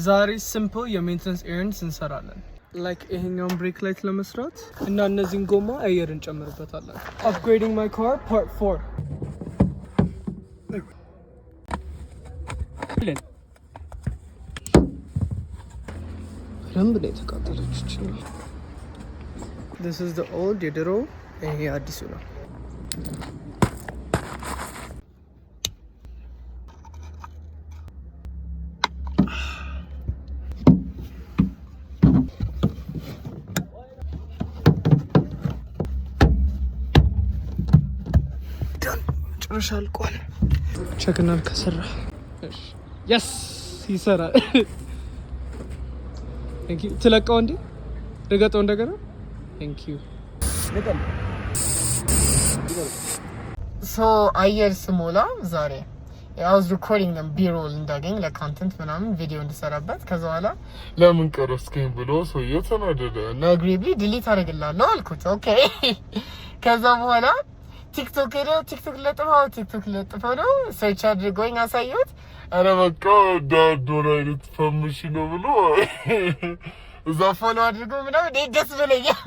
ዛሬ ሲምፕል የሜንቴናንስ ኤረንድስ እንሰራለን። ላይክ ይሄኛውን ብሬክ ላይት ለመስራት እና እነዚህን ጎማ አየር እንጨምርበታለን። upgrading my car part 4 ረምብ ላይ ተቃጠለች ይችላል። this is the old የድሮ ይሄ አዲሱ ነው። ጨርሻ አልቋል። ቸክናል ከሰራ yes ይሰራል። thank you ትለቀው እንዴ ረገጠው እንደገና thank you so አየር ስሞላ ዛሬ I was recording them B-roll እንዳገኝ ለኮንተንት ምናምን ቪዲዮ እንድሰራበት ከዛ በኋላ ለምን ቀረስከኝ ብሎ ሰውዬው ተናደደ እና ግሪብሊ ዲሊት አደርግልሃለሁ አልኩት ኦኬ ከዛ በኋላ ቲክቶክ ለጥፈው ነው ሰርች አድርጎኝ አሳየሁት አረ በቃ ዳዶና አይነት ፈምሽ ነው ብሎ እዛ ፎሎ አድርጎ ምናምን ደስ ብለኛል